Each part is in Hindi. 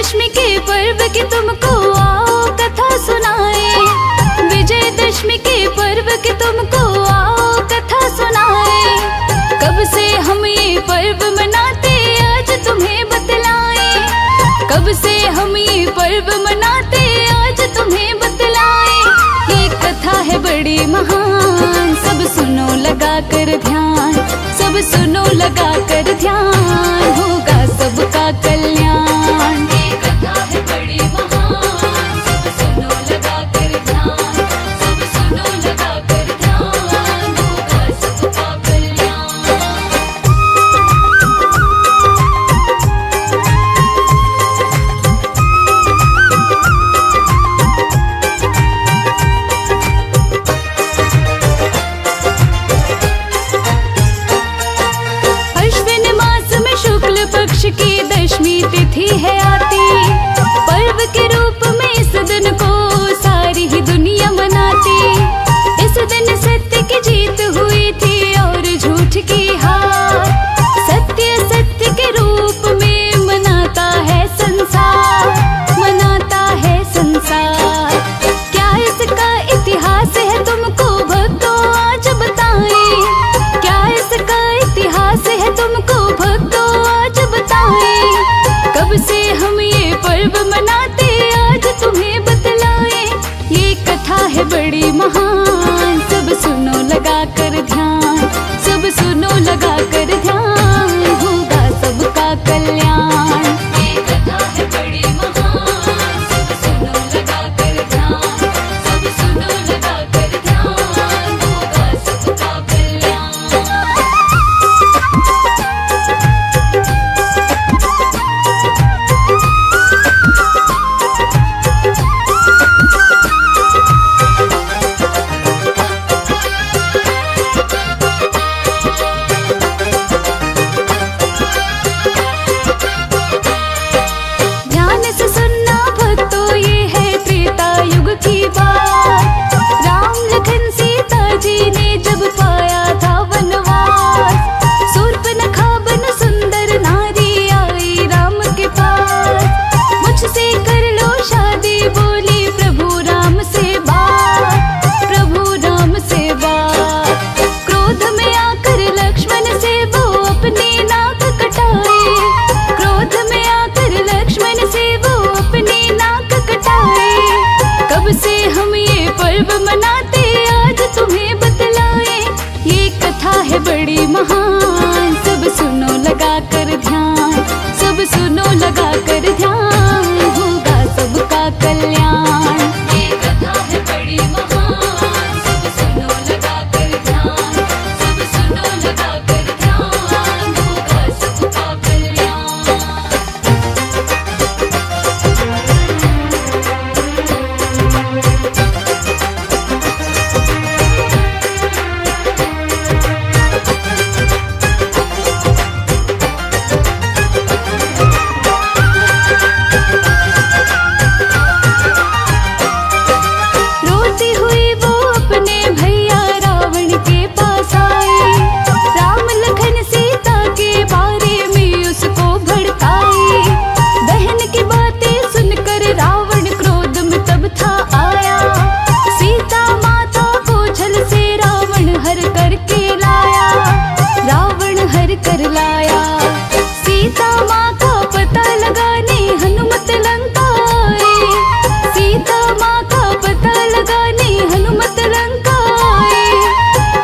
विजयदशमी के पर्व की तुमको आओ कथा सुनाए। विजयदशमी के पर्व की तुमको आओ कथा सुनाए। कब से हम ये पर्व मनाते आज तुम्हें बतलाए। कब से हम ये पर्व मनाते आज तुम्हें बतलाए। ये कथा है बड़ी महान, सब सुनो लगा कर ध्यान। सब सुनो लगा कर ध्यान, होगा सबका कल्याण। ये कथा है बड़ी महान, सब सुनो लगा कर ध्यान। सब सुनो लगा कर ध्यान, होगा सबका कल्याण। पक्ष की दशमी तिथि है आती, पर्व के रूप में इस दिन को सारी ही दुनिया मनाती। इस दिन सत्य की जीत हुई थी और झूठ की हार। सत्य सत्य के रूप में मनाता है संसार, मनाता है संसार। क्या इसका इतिहास है तुमको भक्तों आज बताएं। क्या इसका इतिहास है तुमको भक्तों आज बताएं। कब से हम ये पर्व मनाते आज तुम्हें बतलाए। ये कथा है बड़ी महान, सब सुनो लगा कर ध्यान। सब सुनो लगा कर ध्यान, होगा सबका कल्याण। ये कथा है बड़ी महान, सब सुनो लगा कर ध्यान। सब सुनो लगा कर ध्यान, होगा सबका कल्याण। ध्यान से सुनना भक्तों, ये है त्रेता युग की बात। राम लखन सीता जी ने जब पाया था वनवास, शूर्पणखा बन सुंदर नारी आई राम के पास। मुझसे कर लो शादी बोली प्रभु राम से बात। प्रभु राम से बात। क्रोध में आकर लक्ष्मण से वो अपनी नाक कटाए। क्रोध में आकर लक्ष्मण से वो अपनी नाक कटाए। कब से हम ये पर्व मनाते आज तुम्हें बतलाए। ये कथा है बड़ी महान, सब सुनो लगा कर ध्यान। सब सुनो लगा कर ध्यान, होगा सबका कल्याण। ये कथा है बड़ी महान, सब सुनो लगा कर ध्यान। सब सुनो लगा कर ध्यान, होगा सबका कल्याण। रोती हुई वो अपने भैया रावण के पास आई। राम लखन सीता के बारे में उसको भड़काई। बहन की बातें सुनकर रावण क्रोध में तब था आया। सीता माता को छल से रावण हर करके लाया। रावण हर कर लाया। सीता माँ का पता लगाने हनुमत लंका आए। सीता माँ का पता लगाने हनुमत लंका आए।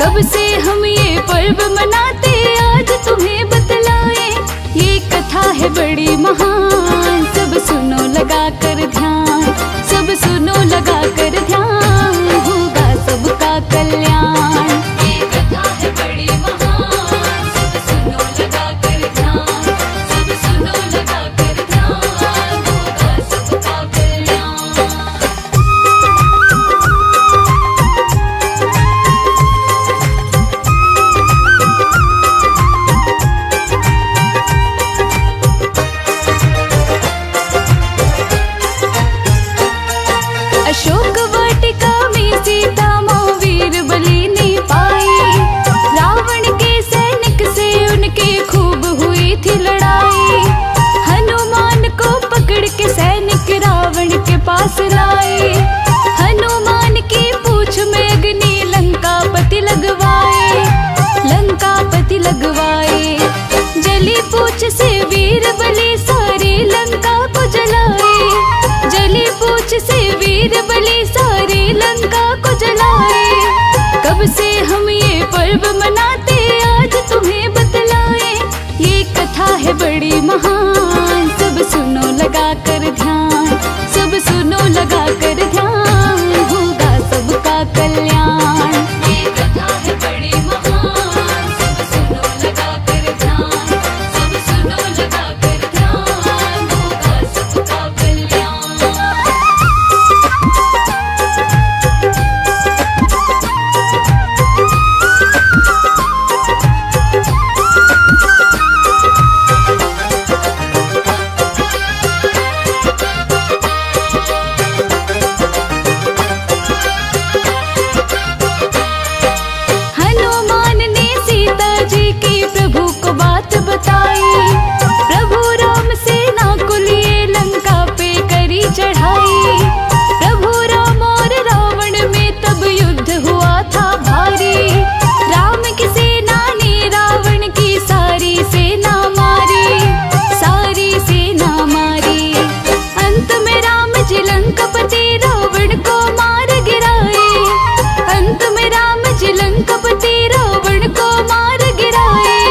कब से हम ये पर्व मनाते आज तुम्हें बतलाए। ये कथा है बड़ी महान, सब सुनो लगा कर ध्यान। सब सुनो लगा कर ध्यान, होगा सबका कल्याण। ये कथा है बड़ी महान, सब सुनो लगा कर ध्यान। सब सुनो लगा कर ध्यान, होगा सबका कल्याण। पास लाए। हनुमान की पूंछ में अग्नि लंकापति लगवाए, लंकापति लगवाए। जली पूंछ से वीर बलि सारी लंका को जलाए, जली पूंछ से वीर बलि सारी लंका को जलाए। कब से हम ये पर्व मनाते आज तुम्हें बतलाए, ये कथा है बड़ी महान। सब सुनो लगा कर ध्यान, सब सुनो लगा कर ध्यान, होगा सबका कल्याण। ये कथा है बड़ी महान, सब सुनो लगा कर ध्यान, सब सुनो लगा कर ध्यान, होगा सबका कल्याण। हनुमान ने सीता जी की प्रभु को बात बताई, प्रभु राम सेना को लिए लंका पे करी चढ़ाई। प्रभु राम और रावण में तब युद्ध हुआ था भारी, राम की सेना ने रावण की सारी सेना मारी, सारी सेना मारी। अंत में राम जी लंकापति रावण को मार गिराए, अंत में राम जी लंकापति रावण को मार गिराए।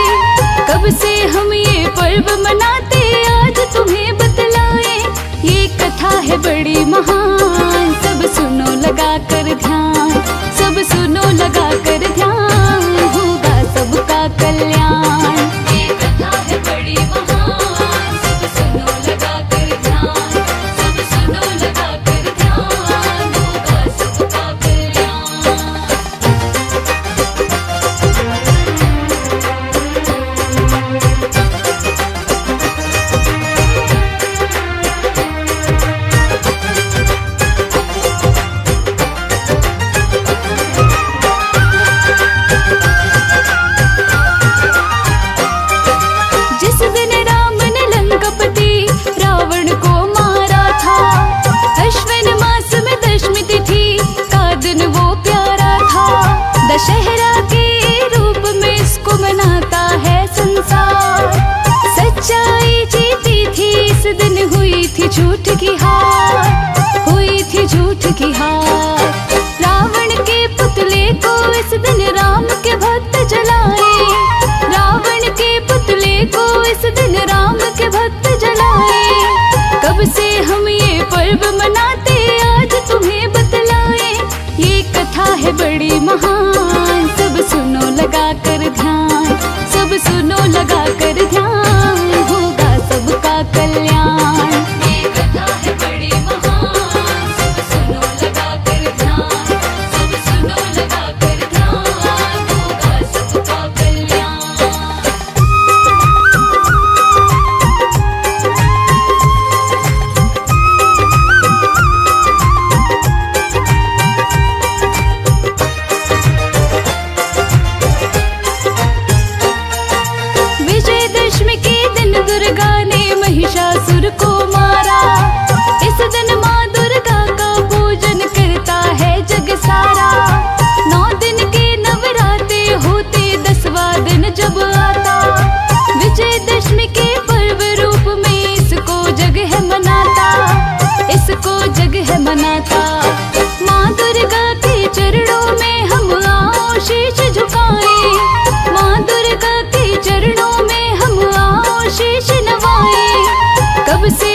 कब से हम ये पर्व मनाते आज तुम्हें बतलाए, ये कथा है बड़ी महान। सब सुनो लगा कर ध्यान, सब सुनो लगा कर ध्यान, होगा सबका कल्याण। ये कथा है बड़ी महान, सब सुनो लगा कर ध्यान, सब सुनो लगा कर ध्यान, होगा सबका कल्याण। जिस दिन राम ने लंकापति रावण को मारा था, अश्विन मास में दशमी तिथि का दिन वो प्यारा था। दशहरा के रूप में इसको मनाता है संसार, सच्चाई जीती थी इस दिन, हुई थी झूठ की हार, हुई थी झूठ की हार। रावण के पुतले को इस दिन राम के भक्त जलाए, रावण के पुतले को इस दिन राम के भक्त जलाए। कब से हम ये पर्व मनाते आज तुम्हें बतलाए, ये कथा है बड़ी महान। सब सुनो लगा कर ध्यान, सब सुनो लगा कर ध्यान, होगा सबका कल्याण। ये कथा है बड़ी महान, सब सुनो लगा कर ध्यान, सब सुनो लगा कर ध्यान, होगा सबका कल्याण। विजयदशमी के दिन दुर्गा ने महिषासुर को मारा, इस दिन माँ दुर्गा का पूजन करता है जग सारा। 9 दिन के नवरात्रे होते 10वां दिन जब आता, विजयदशमी के पर्व रूप में इसको जग है मनाता, इसको जग है मनाता। माँ दुर्गा के चरणों में हम आओ शीश झुकाए, माँ दुर्गा के चरणों में हम आओ शीश नवाए। कब से